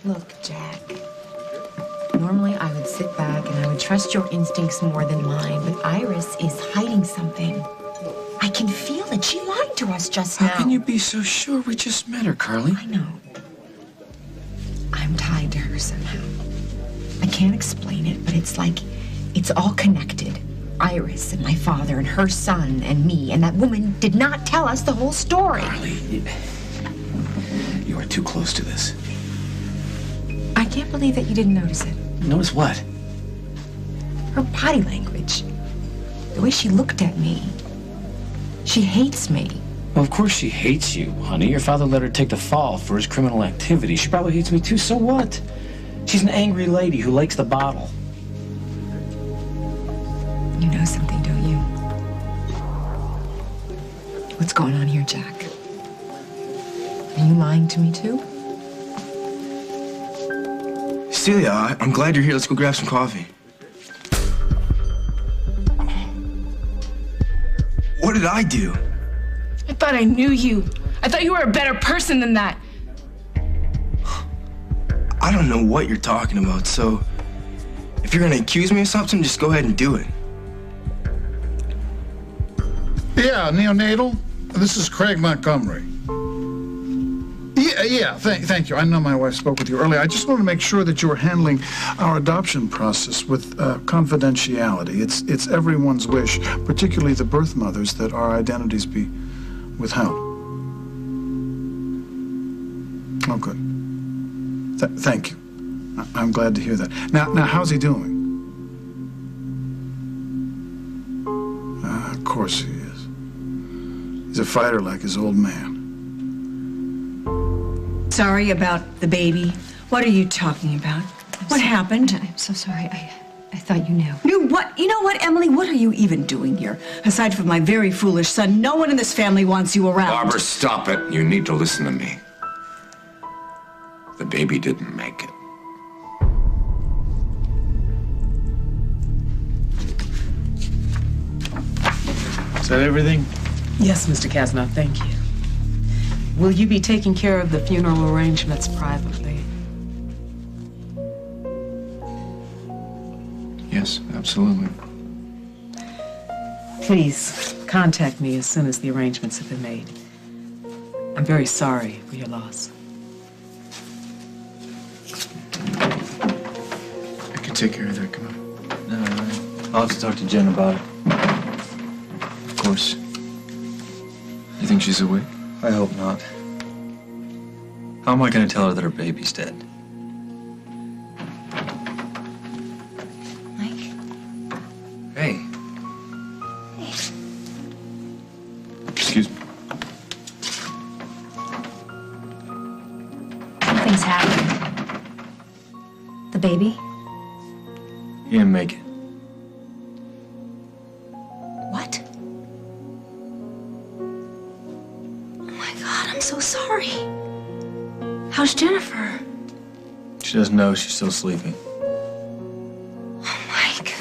Look, Jack. Normally I would sit back and I would trust your instincts more than mine, but Iris is hiding something. I can feel it. She lied to us just now. How can you be so sure? We just met her, Carly. I know. I'm tied to her somehow. I can't explain it, but it's like it's all connected. Iris and my father and her son and me, and that woman did not tell us the whole story. Carly, you are too close to this. I can't believe that you didn't notice it. Notice what? Her body language. The way she looked at me. She hates me. Well, of course she hates you, honey. Your father let her take the fall for his criminal activity. She probably hates me too, so what? She's an angry lady who likes the bottle. You know something, don't you? What's going on here, Jack? Are you lying to me too? Celia, I'm glad you're here. Let's go grab some coffee. What did I do? I thought I knew you. I thought you were a better person than that. I don't know what you're talking about, so if you're gonna accuse me of something, just go ahead and do it. Yeah, neonatal. This is Craig Montgomery. Yeah, thank you. I know my wife spoke with you earlier. I just wanted to make sure that you were handling our adoption process with confidentiality. It's everyone's wish, particularly the birth mothers, that our identities be withheld. Oh, good. Thank you. I'm glad to hear that. Now, how's he doing? Of course he is. He's a fighter like his old man. Sorry about the baby. What are you talking about? What happened? I'm so sorry. I thought you knew. Knew what? You know what, Emily? What are you even doing here? Aside from my very foolish son, no one in this family wants you around. Barbara, stop it. You need to listen to me. The baby didn't make it. Is that everything? Yes, Mr. Casnoff, thank you. Will you be taking care of the funeral arrangements privately? Yes, absolutely. Please contact me as soon as the arrangements have been made. I'm very sorry for your loss. I can take care of that, come on. No, I'll have to talk to Jen about it. Of course. You think she's awake? I hope not. How am I going to tell her that her baby's dead? Mike? Hey. Excuse me. Nothing's happened. The baby? He didn't make it. What? Oh my God, I'm so sorry. How's Jennifer? She doesn't know. She's still sleeping. Oh, Mike.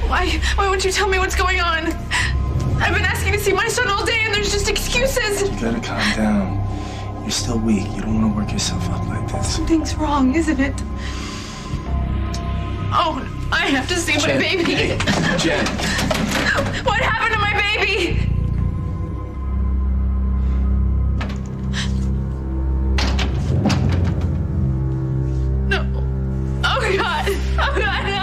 Why won't you tell me what's going on? I've been asking to see my son all day and there's just excuses. You gotta calm down. You're still weak. You don't want to work yourself up like this. Something's wrong, isn't it? Oh, I have to see my baby. Hey, Jen. What happened to my baby? No. Oh, God. Oh, God, no.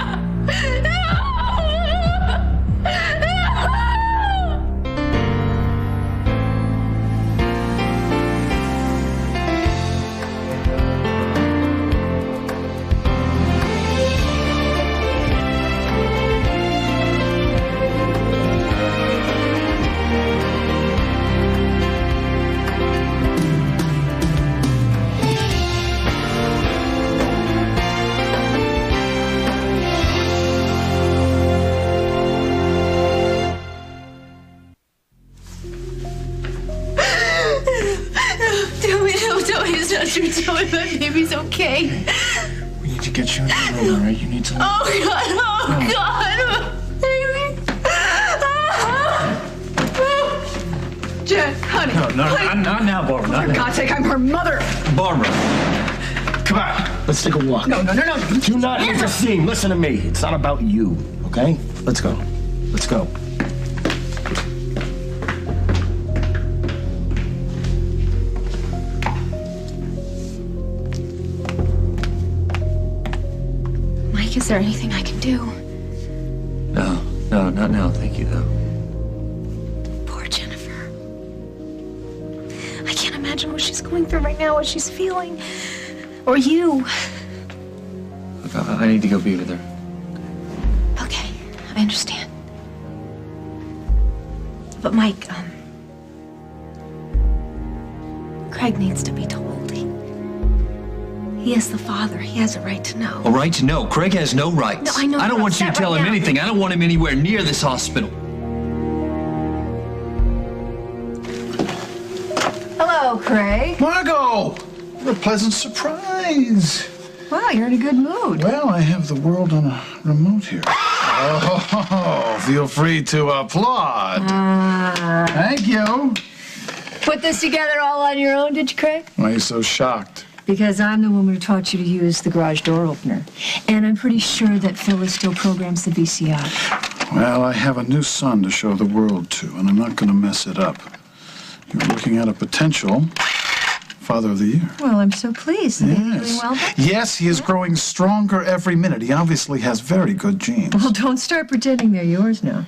Tell me my baby's okay. We need to get you in the room, all right? You need to... Oh, God. Oh, God. Baby. Jen. Honey. No, not now, Barbara. Not For now. God's sake, I'm her mother. Barbara, come on. Let's take a walk. No. Do not intercede. Listen to me. It's not about you, okay? Let's go. Let's go. Mike, is there anything I can do? No, not now. Thank you, though. Poor Jennifer. I can't imagine what she's going through right now, what she's feeling. Or you. Look, I need to go be with her. Okay, I understand. But Mike, Craig needs to be told. He is the father. He has a right to know. A right to know? Craig has no rights. No, I know. I don't want you to tell him anything. I don't want him anywhere near this hospital. Hello, Craig. Margot! What a pleasant surprise. Wow, you're in a good mood. Well, I have the world on a remote here. Oh, feel free to applaud. Thank you. Put this together all on your own, did you, Craig? Why are you so shocked? Because I'm the woman who taught you to use the garage door opener. And I'm pretty sure that Phyllis still programs the VCR. Well, I have a new son to show the world to, and I'm not going to mess it up. You're looking at a potential Father of the Year. Well, I'm so pleased. Is he doing well then? Yes, he is growing stronger every minute. He obviously has very good genes. Well, don't start pretending they're yours now.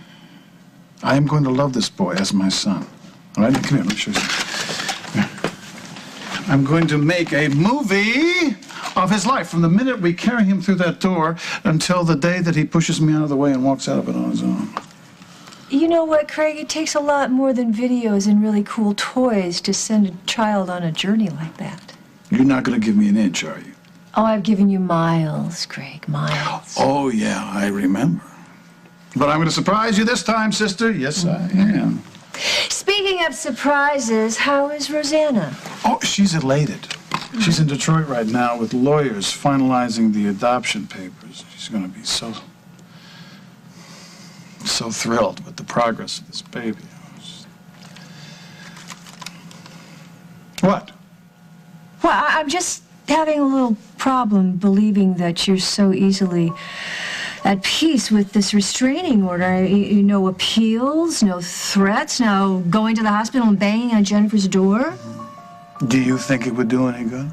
I am going to love this boy as my son. All right, come here, let me show you something. I'm going to make a movie of his life from the minute we carry him through that door until the day that he pushes me out of the way and walks out of it on his own. You know what, Craig? It takes a lot more than videos and really cool toys to send a child on a journey like that. You're not going to give me an inch, are you? Oh, I've given you miles, Craig, miles. Oh, yeah, I remember. But I'm going to surprise you this time, sister. Yes, I am. Speaking of surprises, how is Rosanna? Oh, she's elated. She's in Detroit right now with lawyers finalizing the adoption papers. She's going to be so thrilled with the progress of this baby. What? Well, I'm just having a little problem believing that you're so easily at peace with this restraining order. No appeals, no threats, no going to the hospital and banging on Jennifer's door. Do you think it would do any good?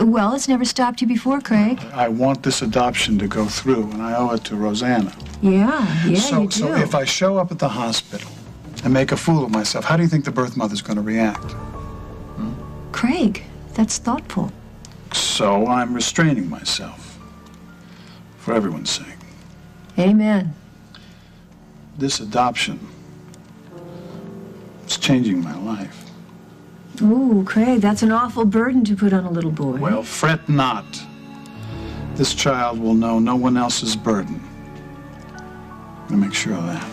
Well, it's never stopped you before, Craig. I want this adoption to go through, and I owe it to Rosanna. Yeah, you do. So if I show up at the hospital and make a fool of myself, how do you think the birth mother's going to react? Craig, that's thoughtful. So I'm restraining myself, for everyone's sake. Amen. This adoption is changing my life. Ooh, Craig, that's an awful burden to put on a little boy. Well, fret not. This child will know no one else's burden. I'm gonna make sure of that.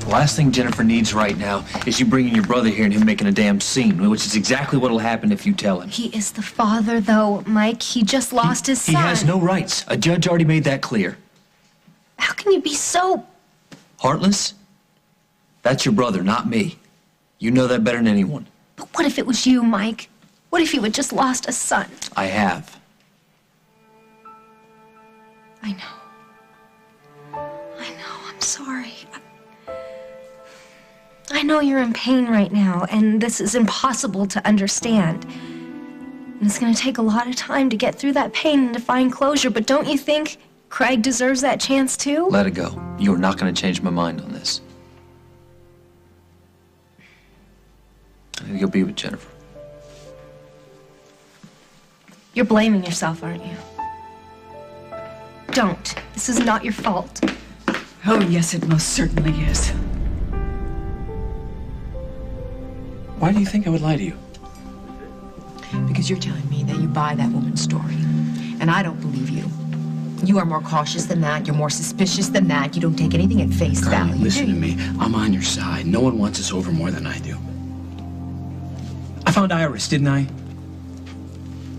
The last thing Jennifer needs right now is you bringing your brother here and him making a damn scene, which is exactly what'll happen if you tell him. He is the father, though, Mike. He just lost his son. He has no rights. A judge already made that clear. How can you be so... Heartless? That's your brother, not me. You know that better than anyone. But what if it was you, Mike? What if you had just lost a son? I have. I know. I'm sorry. I know you're in pain right now, and this is impossible to understand. And it's going to take a lot of time to get through that pain and to find closure, but don't you think Craig deserves that chance too? Let it go. You are not going to change my mind on this. I think you'll be with Jennifer. You're blaming yourself, aren't you? Don't. This is not your fault. Oh, yes, it most certainly is. Why do you think I would lie to you? Because you're telling me that you buy that woman's story. And I don't believe you. You are more cautious than that. You're more suspicious than that. You don't take anything at face Carly, value. listen to me. I'm on your side. No one wants us over more than I do. I found Iris, didn't I?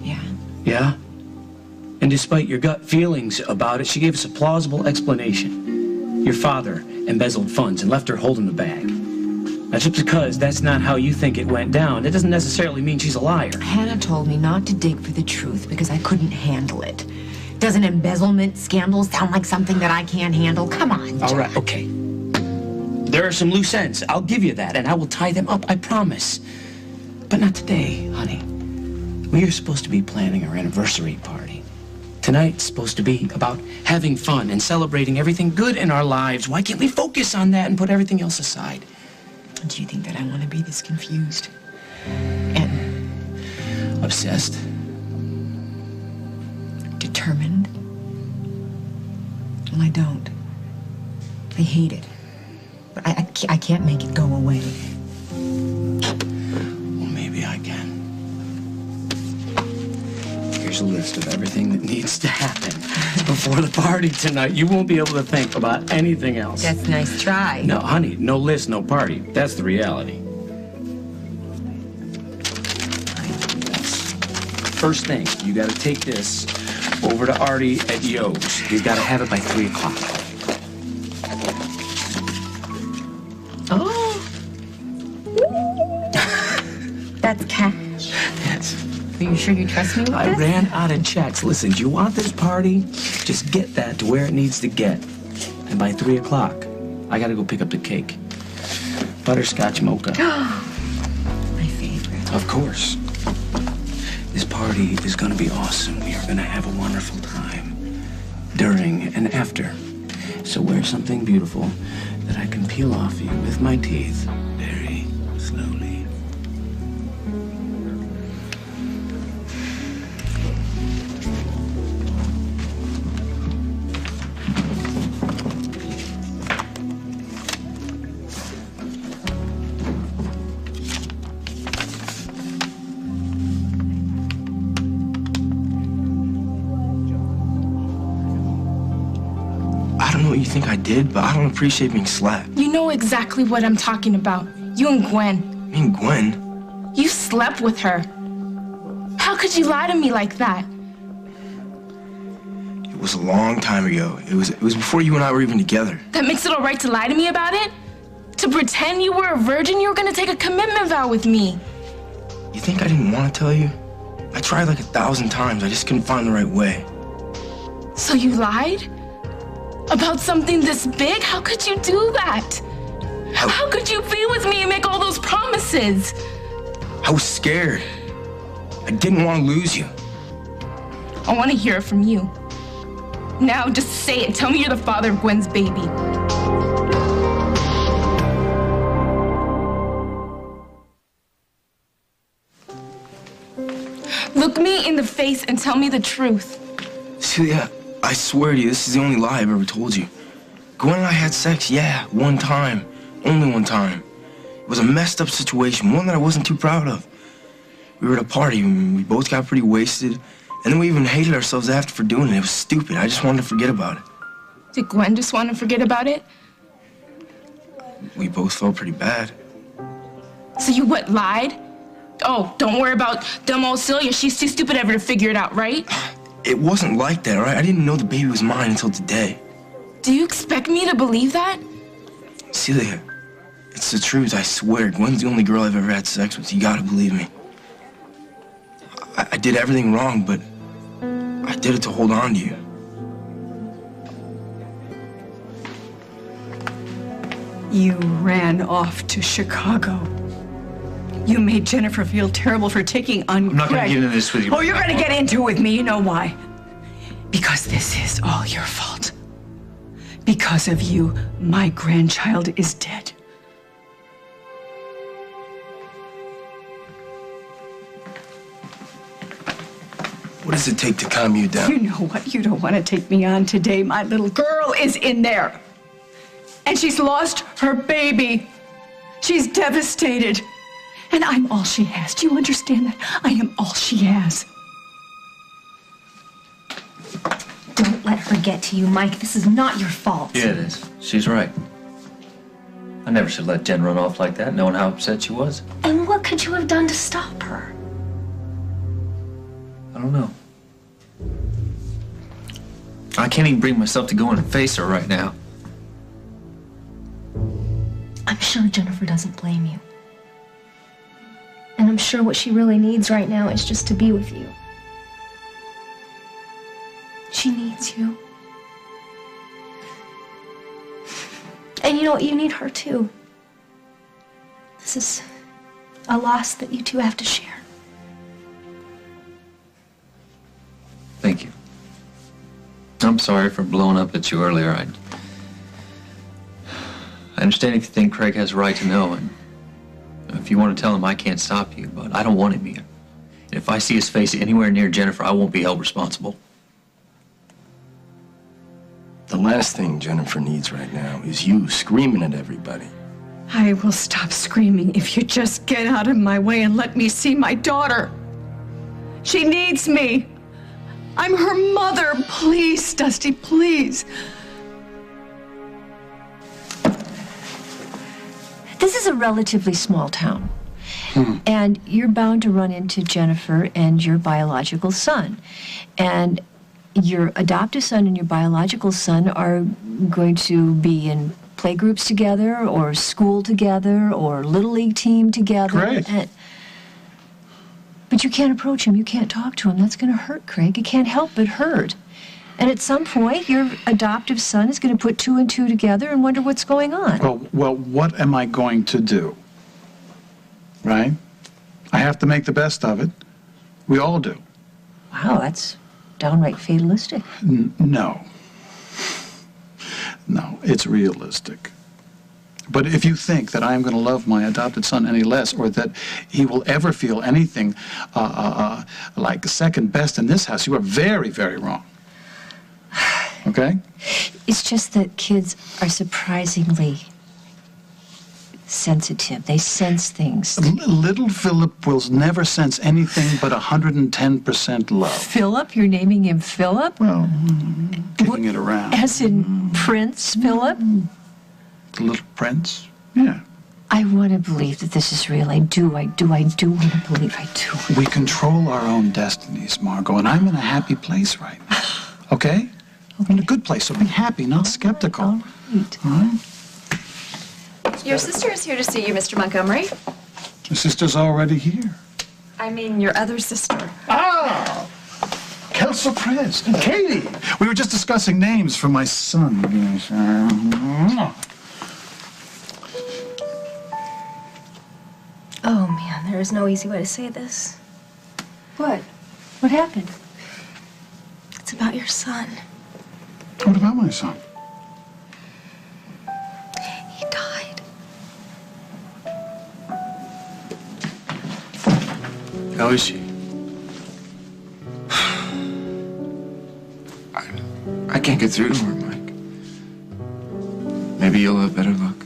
Yeah. Yeah? And despite your gut feelings about it, she gave us a plausible explanation. Your father embezzled funds and left her holding the bag. Now, just because that's not how you think it went down, it doesn't necessarily mean she's a liar. Hannah told me not to dig for the truth because I couldn't handle it. Doesn't embezzlement scandal sound like something that I can't handle? Come on, Jack. All right, okay. There are some loose ends. I'll give you that, and I will tie them up, I promise. But not today, honey. We are supposed to be planning our anniversary party. Tonight's supposed to be about having fun and celebrating everything good in our lives. Why can't we focus on that and put everything else aside? Do you think that I want to be this confused? And obsessed? Determined? Well, I don't. I hate it. But I can't make it go away. Well, maybe I can. Here's a list of everything that needs to happen before the party tonight. You won't be able to think about anything else. That's a nice try. No, honey, no list, no party. That's the reality. First thing, you gotta take this over to Artie at Yo's. He's gotta have it by 3 o'clock. Oh. That's cash. Yes. Are you sure you trust me with I this? ran out of checks. Listen, do you want this party? Just get that to where it needs to get. And by 3 o'clock, I gotta go pick up the cake. Butterscotch mocha. My favorite. Of course. This party is gonna be awesome. We are gonna have a wonderful time. During and after. So wear something beautiful that I can peel off you with my teeth very slowly. I don't know what you think I did, but I don't appreciate being slapped. You know exactly what I'm talking about. You and Gwen. Me and Gwen? You slept with her. How could you lie to me like that? It was a long time ago. It was before you and I were even together. That makes it all right to lie to me about it? To pretend you were a virgin you were gonna take a commitment vow with me? You think I didn't want to tell you? I tried like 1,000 times. I just couldn't find the right way. So you lied? About something this big? How could you do that? How could you be with me and make all those promises? I was scared. I didn't want to lose you. I want to hear it from you. Now, just say it. Tell me you're the father of Gwen's baby. Look me in the face and tell me the truth. Celia, I swear to you, this is the only lie I've ever told you. Gwen and I had sex, yeah, one time. Only one time. It was a messed up situation, one that I wasn't too proud of. We were at a party, and we both got pretty wasted, and then we even hated ourselves after for doing it. It was stupid. I just wanted to forget about it. Did Gwen just want to forget about it? We both felt pretty bad. So you what, lied? Oh, don't worry about dumb old Celia. She's too stupid ever to figure it out, right? It wasn't like that, all right? I didn't know the baby was mine until today. Do you expect me to believe that? Celia, it's the truth, I swear. Gwen's the only girl I've ever had sex with. You gotta believe me. I did everything wrong, but I did it to hold on to you. You ran off to Chicago. You made Jennifer feel terrible for taking on I'm not going to get into this with you. Oh, you're going to get into it with me. You know why? Because this is all your fault. Because of you, my grandchild is dead. What does it take to calm you down? You know what? You don't want to take me on today. My little girl is in there. And she's lost her baby. She's devastated. And I'm all she has. Do you understand that? I am all she has. Don't let her get to you, Mike. This is not your fault. Yeah, it is. She's right. I never should let Jen run off like that, knowing how upset she was. And what could you have done to stop her? I don't know. I can't even bring myself to go in and face her right now. sure Jennifer doesn't blame you. And I'm sure what she really needs right now is just to be with you. She needs you. And you know what? You need her too. This is a loss that you two have to share. Thank you. I'm sorry for blowing up at you earlier. I understand if you think Craig has a right to know, and if you want to tell him I can't stop you, but I don't want him here. And if I see his face anywhere near Jennifer, I won't be held responsible. The last thing Jennifer needs right now is you screaming at everybody. I will stop screaming if you just get out of my way and let me see my daughter. She needs me. I'm her mother. Please, Dusty, please. This is a relatively small town. And you're bound to run into Jennifer and your biological son. And your adoptive son and your biological son are going to be in playgroups together, or school together, or Little League team together. Great. But you can't approach him. You can't talk to him. That's going to hurt, Craig. It can't help but hurt. And at some point, your adoptive son is going to put 2 and 2 together and wonder what's going on. Well, what am I going to do? Right? I have to make the best of it. We all do. Wow, that's downright fatalistic. No. No, it's realistic. But if you think that I am going to love my adopted son any less, or that he will ever feel anything like second best in this house, you are very, very wrong. Okay? It's just that kids are surprisingly sensitive. They sense things. Little Philip will never sense anything but 110% love. Philip? You're naming him Philip? Well, kicking it around. As in Prince Philip? The little prince? Yeah. I want to believe that this is real. I do want to believe I do. We control our own destinies, Margot, and I'm in a happy place right now. Okay? I'm in a good place, so be happy, not skeptical. All right. All right? Your sister is here to see you, Mr. Montgomery. My sister's already here. I mean, your other sister. Ah! Quelle surprise. Katie! We were just discussing names for my son. Oh, man, there is no easy way to say this. What? What happened? It's about your son. What about my son? He died. How is she? I can't get through to her, Mike. Maybe you'll have better luck.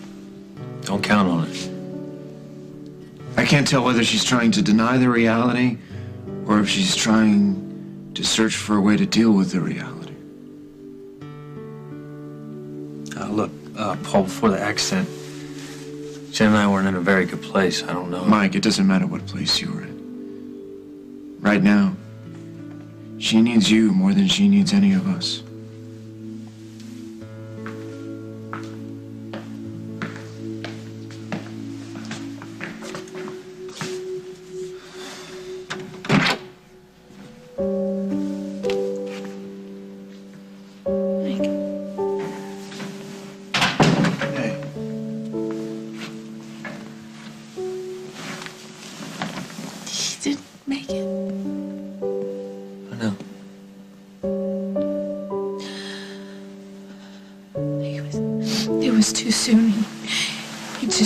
Don't count on it. I can't tell whether she's trying to deny the reality or if she's trying to search for a way to deal with the reality. Look, Paul, before the accident, Jen and I weren't in a very good place. I don't know. Mike, it doesn't matter what place you were in. Right now, she needs you more than she needs any of us.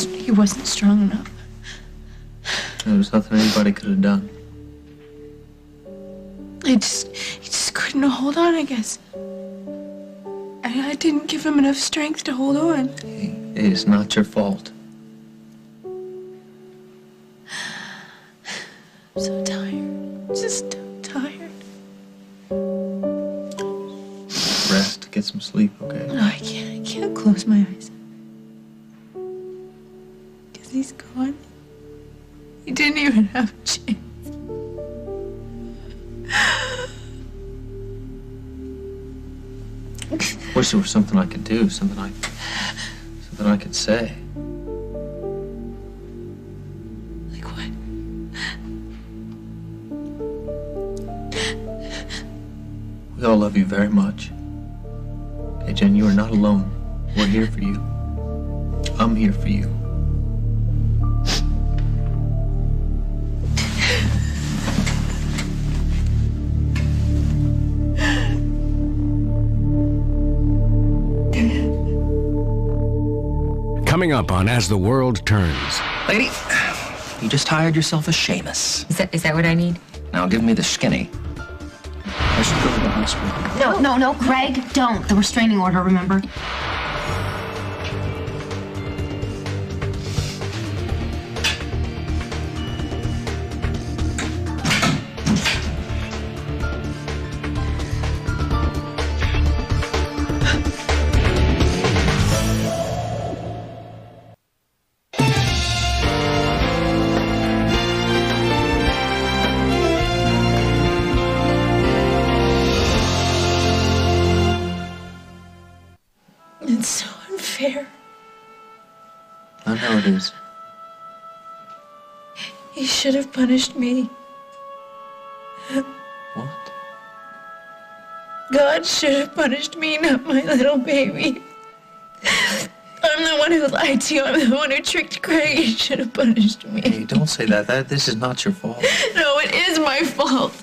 He wasn't strong enough. There was nothing anybody could have done. He just couldn't hold on, I guess. I didn't give him enough strength to hold on. Hey, it's not your fault. I'm so tired. Just so tired. Rest, get some sleep, okay? No, I can't close my eyes. Because he's gone. He didn't even have a chance. Wish there was something I could do, something I could say. love you very much. Hey, Jen, you are not alone. We're here for you. I'm here for you. Coming up on As the World Turns. Lady, you just hired yourself a Seamus. Is that what I need? Now give me the skinny. I should go to the hospital. No, Craig, don't. The restraining order, remember? It's so unfair. I know it is. He should have punished me. What? God should have punished me, not my little baby. I'm the one who lied to you. I'm the one who tricked Craig. He should have punished me. Hey, don't say that. This is not your fault. No, it is my fault.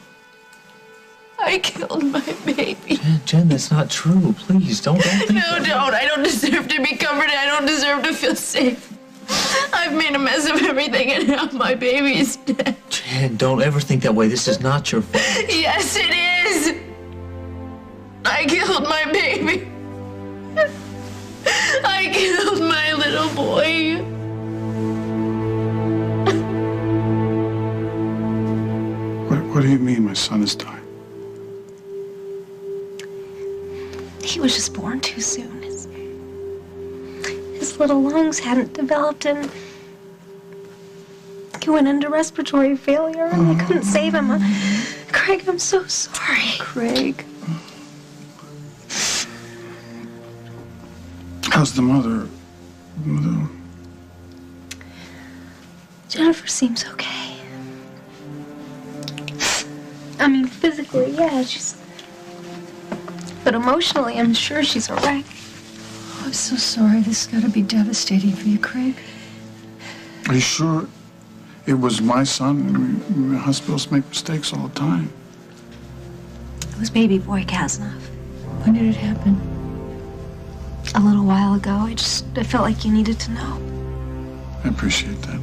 I killed my baby. Jen, that's not true. Please, don't think No, that. don't. I don't deserve to be comforted. I don't deserve to feel safe. I've made a mess of everything, and now my baby is dead. Jen, don't ever think that way. This is not your fault. Yes, it is. I killed my baby. I killed my little boy. What do you mean my son is dying? He was just born too soon. His little lungs hadn't developed and he went into respiratory failure and they couldn't save him. Craig, I'm so sorry. Craig. How's the mother? Jennifer seems okay. I mean, physically, yeah, but emotionally, I'm sure she's all right. Oh, I'm so sorry. This has got to be devastating for you, Craig. Are you sure it was my son? I mean, hospitals make mistakes all the time. It was baby boy Kasnov. When did it happen? A little while ago. I felt like you needed to know. I appreciate that.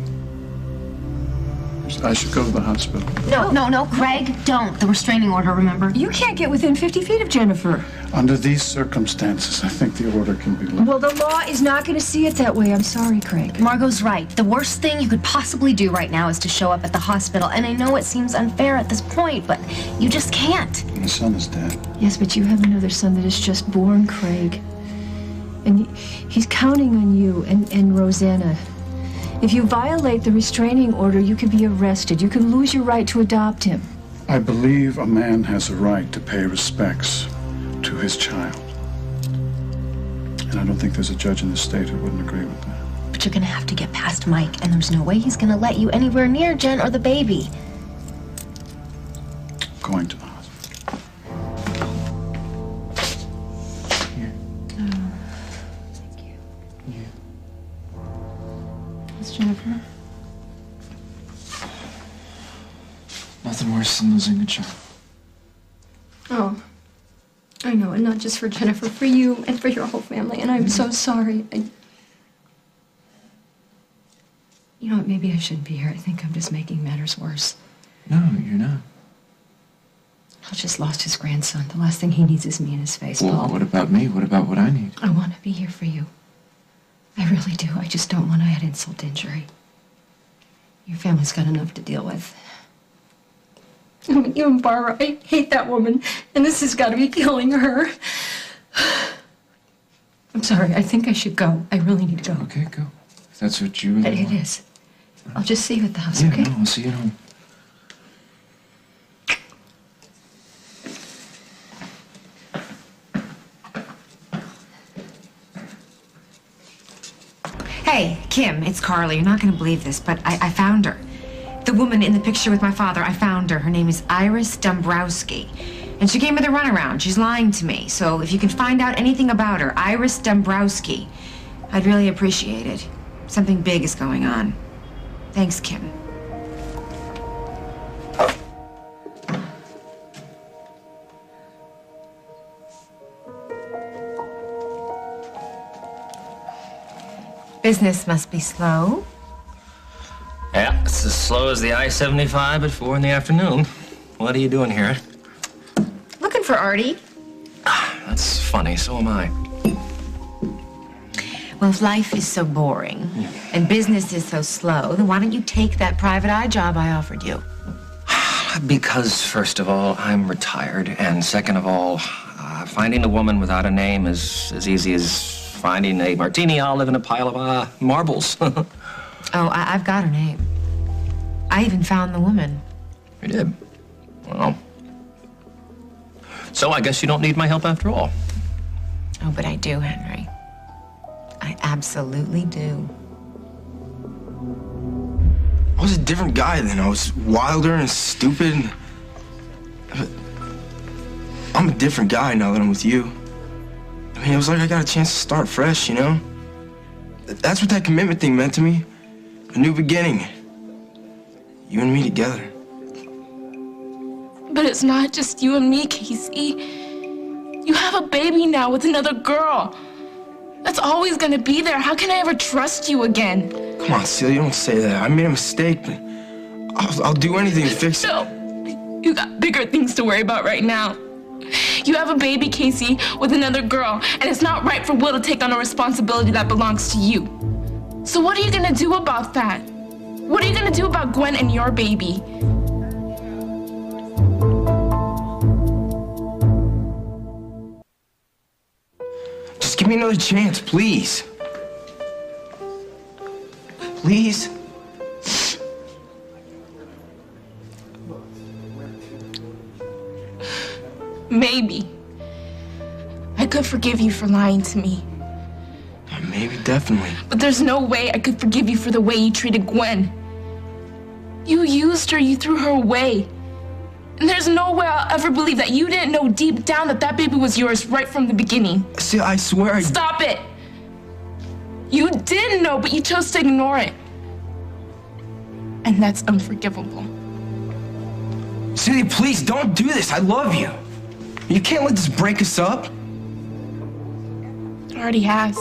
I should go to the hospital. No, Craig, don't. The restraining order, remember? You can't get within 50 feet of Jennifer. Under these circumstances, I think the order can be lifted. Well, the law is not going to see it that way. I'm sorry, Craig. Margot's right. The worst thing you could possibly do right now is to show up at the hospital. And I know it seems unfair at this point, but you just can't. My son is dead. Yes, but you have another son that is just born, Craig. And he's counting on you and Rosanna. If you violate the restraining order, you could be arrested. You could lose your right to adopt him. I believe a man has a right to pay respects to his child. And I don't think there's a judge in the state who wouldn't agree with that. But you're gonna have to get past Mike, and there's no way he's gonna let you anywhere near Jen or the baby. Going to the hospital. Jennifer? Nothing worse than losing a child. Oh, I know, and not just for Jennifer, for you and for your whole family, and I'm so sorry. You know what, maybe I shouldn't be here. I think I'm just making matters worse. No, you're not. Paul just lost his grandson. The last thing he needs is me in his face, Well, Paul. what about me? What about what I need? I want to be here for you. I really do. I just don't want to add insult to injury. Your family's got enough to deal with. You and Barbara, I hate that woman, and this has got to be killing her. I'm sorry. I think I should go. I really need to go. Okay, go. If that's what you really It want. is. I'll just see you at the house, Yeah, okay? no, I'll see you at home. Hey, Kim, it's Carly. You're not going to believe this, but I found her. The woman in the picture with my father, I found her. Her name is Iris Dombrowski. And she gave me the runaround. She's lying to me. So if you can find out anything about her, Iris Dombrowski, I'd really appreciate it. Something big is going on. Thanks, Kim. Business must be slow. Yeah, it's as slow as the I-75 at 4 in the afternoon. What are you doing here? Looking for Artie. That's funny, so am I. Well, if life is so boring and business is so slow, then why don't you take that private eye job I offered you? Because, first of all, I'm retired, and second of all, finding a woman without a name is as easy as finding a martini olive in a pile of marbles. Oh, I've got her name. I even found the woman. You did? Well. So I guess you don't need my help after all. Oh, but I do, Henry. I absolutely do. I was a different guy then. I was wilder and stupid. I'm a different guy now that I'm with you. I mean, it was like I got a chance to start fresh, you know? That's what that commitment thing meant to me. A new beginning. You and me together. But it's not just you and me, Casey. You have a baby now with another girl. That's always gonna be there. How can I ever trust you again? Come on, Celia, don't say that. I made a mistake, but I'll do anything to fix it. No, you got bigger things to worry about right now. You have a baby, Casey, with another girl, and it's not right for Will to take on a responsibility that belongs to you. So what are you gonna do about that? What are you gonna do about Gwen and your baby? Just give me another chance, please. Please? Maybe. I could forgive you for lying to me. Maybe, definitely. But there's no way I could forgive you for the way you treated Gwen. You used her, you threw her away. And there's no way I'll ever believe that you didn't know deep down that that baby was yours right from the beginning. See, I swear Stop it! You did know, but you chose to ignore it. And that's unforgivable. Celia, please, don't do this. I love you. You can't let this break us up. It already has.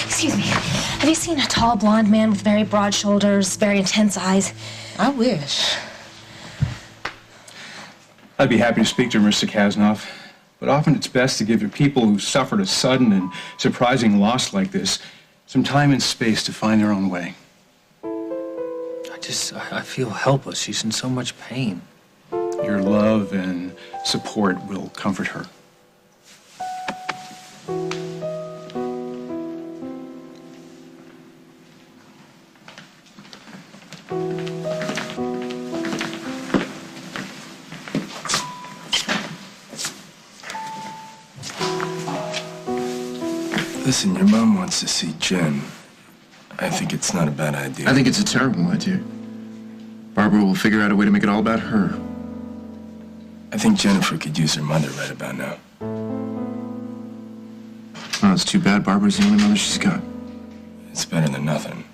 Excuse me. Have you seen a tall blonde man with very broad shoulders, very intense eyes? I wish. I'd be happy to speak to Mr. Kasnoff, but often it's best to give your people who suffered a sudden and surprising loss like this some time and space to find their own way. I feel helpless. She's in so much pain. Your love and support will comfort her. Listen, your mom wants to see Jen. I think it's not a bad idea. I think it's a terrible idea. Barbara will figure out a way to make it all about her. I think Jennifer could use her mother right about now. Oh, it's too bad Barbara's the only mother she's got. It's better than nothing.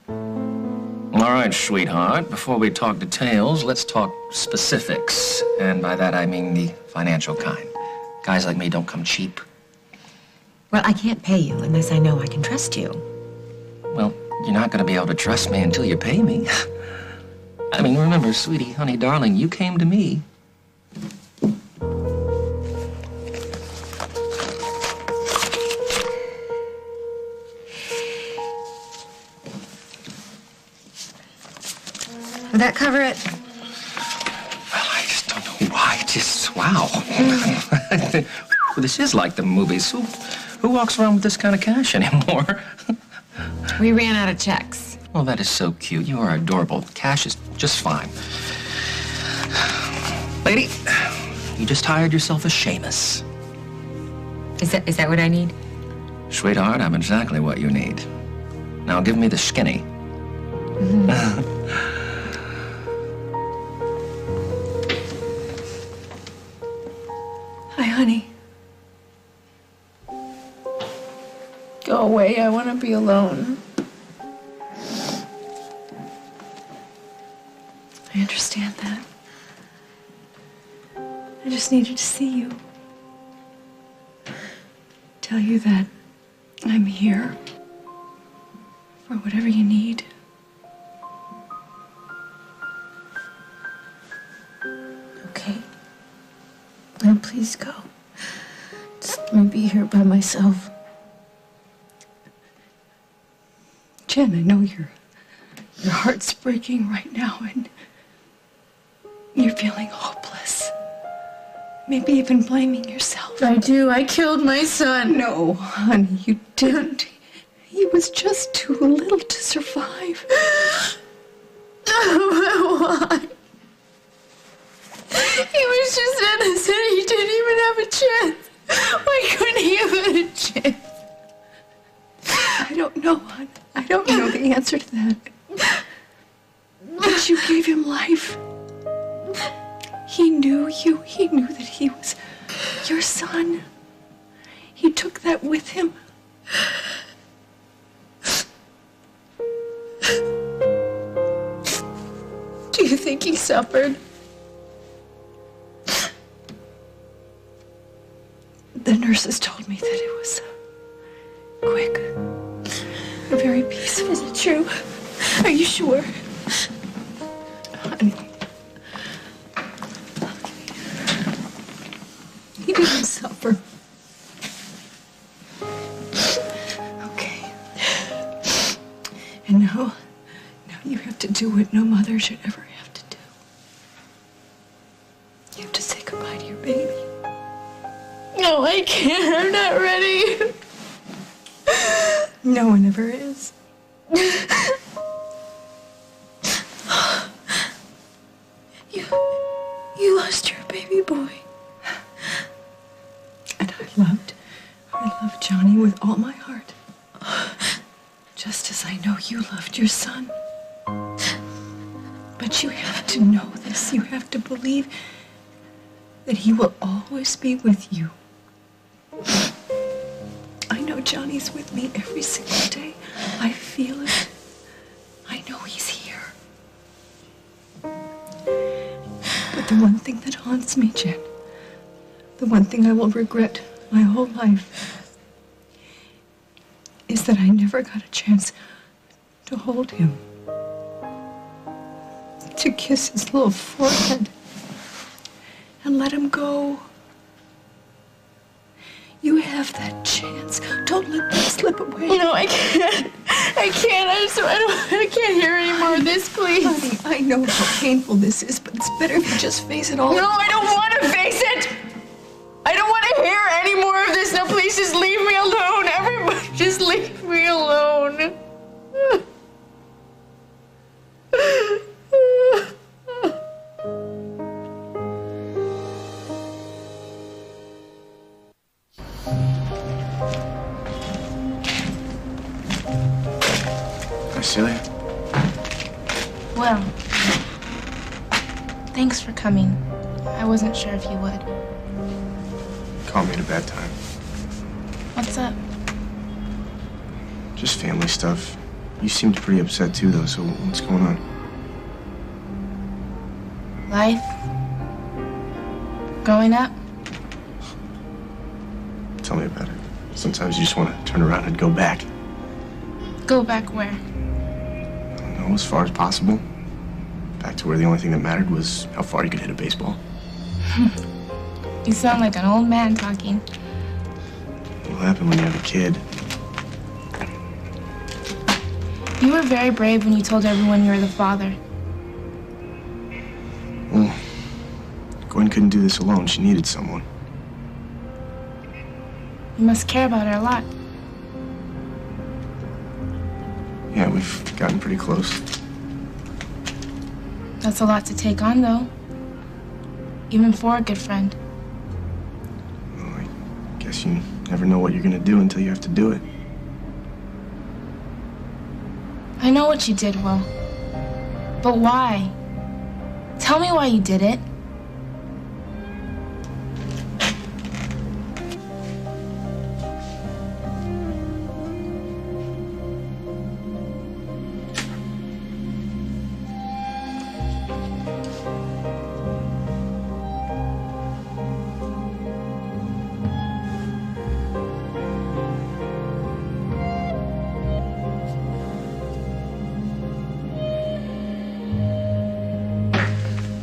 All right, sweetheart, before we talk details, let's talk specifics. And by that, I mean the financial kind. Guys like me don't come cheap. Well, I can't pay you unless I know I can trust you. Well, you're not going to be able to trust me until you pay me. I mean, remember, sweetie, honey, darling, you came to me. Would that cover it? Well, I just don't know why. Wow. This is like the movies. Who walks around with this kind of cash anymore? We ran out of checks. Oh, that is so cute. You are adorable. Cash is just fine. Lady, you just hired yourself a Seamus. Is that what I need? Sweetheart, I'm exactly what you need. Now give me the skinny. Hi, honey. Go away. I want to be alone. I understand that. I just needed to see you. Tell you that I'm here for whatever you need. Okay. Now please go. Just let me be here by myself. Jen, I know your heart's breaking right now and you're feeling hopeless. Maybe even blaming yourself. I do. I killed my son. No, honey, you didn't. He was just too little to survive. Why? He was just innocent. He didn't even have a chance. Why couldn't he have had a chance? I don't know, hon. I don't know the answer to that. But you gave him life. He knew you. He knew that he was your son. He took that with him. Do you think he suffered? The nurses told me that it was quick. Very peaceful. Is it true? Are you sure? Honey. He didn't suffer. Okay. And now you have to do what no mother should ever have to do. You have to say goodbye to your baby. No, I can't. I'm not ready. No one ever is. You lost your baby boy. And I loved Johnny with all my heart. Just as I know you loved your son. But you have to know this. You have to believe that he will always be with you. I know Johnny's with me every single day. I feel it. I know he's here. But the one thing that haunts me, Jen, the one thing I will regret my whole life, is that I never got a chance to hold him, to kiss his little forehead, and let him go. You have that chance. Don't let that slip away. No, I can't. I can't. I can't hear any more of this, please. Honey, I know how painful this is, but it's better if you just face it all. No, I don't want to face it. I don't want to hear any more of this. Now, please just leave me alone. Everybody, just leave me alone. Celia? Well, thanks for coming. I wasn't sure if you would. Call me at a bad time. What's up? Just family stuff. You seemed pretty upset too, though, so what's going on? Life? Growing up? Tell me about it. Sometimes you just want to turn around and go back. Go back where? I don't know, as far as possible. Back to where the only thing that mattered was how far you could hit a baseball. You sound like an old man talking. What'll happen when you have a kid? You were very brave when you told everyone you were the father. Well, Gwen couldn't do this alone. She needed someone. You must care about her a lot. Yeah, we've gotten pretty close. That's a lot to take on, though. Even for a good friend. Well, I guess you never know what you're gonna do until you have to do it. I know what you did, Will. But why? Tell me why you did it.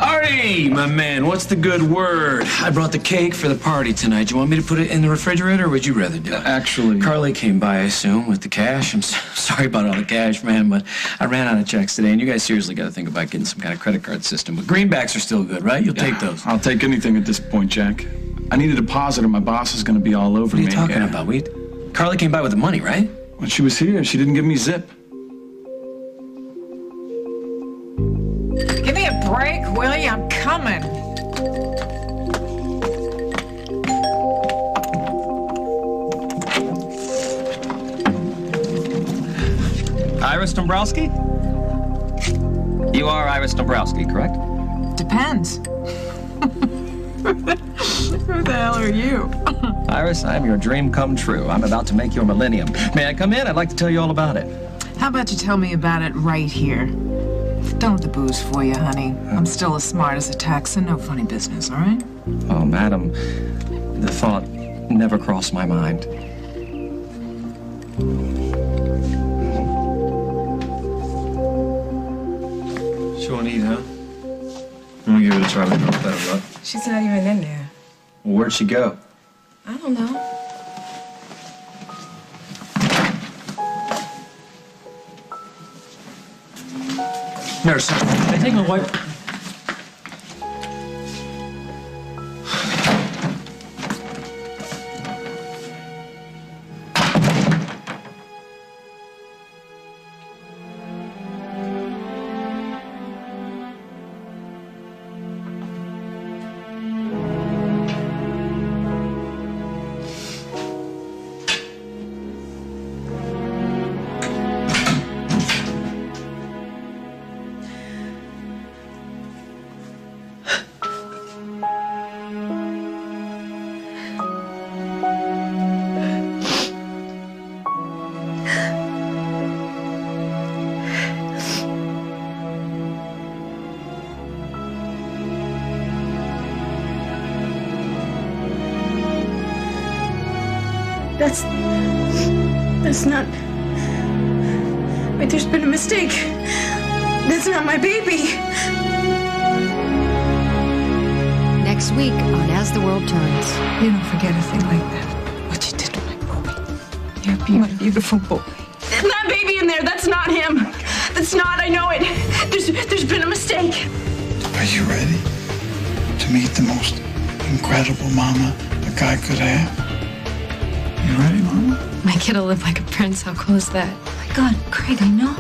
Artie, my man, what's the good word? I brought the cake for the party tonight. Do you want me to put it in the refrigerator, or would you rather do it? Actually... Carly came by, I assume, with the cash. I'm sorry about all the cash, man, but I ran out of checks today, and you guys seriously got to think about getting some kind of credit card system. But greenbacks are still good, right? You'll take those. I'll take anything at this point, Jack. I need a deposit or my boss is going to be all over me. What are you talking about? Carly came by with the money, right? When she was here, she didn't give me zip. Give me a break, will you? I'm coming. Iris Dombrowski? You are Iris Dombrowski, correct? Depends. Who the hell are you? Iris, I'm your dream come true. I'm about to make your millennium. May I come in? I'd like to tell you all about it. How about you tell me about it right here? Don't let the booze for you, honey. I'm still as smart as a tax and no funny business, all right? Oh, madam, the thought never crossed my mind. She won't eat, huh? I'm gonna give it a try later on better luck. She's not even in there. Well, where'd she go? I don't know. Nurse, I take my wife. That's not... Wait, there's been a mistake. That's not my baby. Next week on As the World Turns. You don't forget a thing like that. What you did to my boy. You're beautiful. My beautiful boy. That baby in there, that's not him. That's not, I know it. There's been a mistake. Are you ready to meet the most incredible mama a guy could have? You ready, Mama? My kid'll live like a prince. How cool is that? Oh my God, Craig, I know.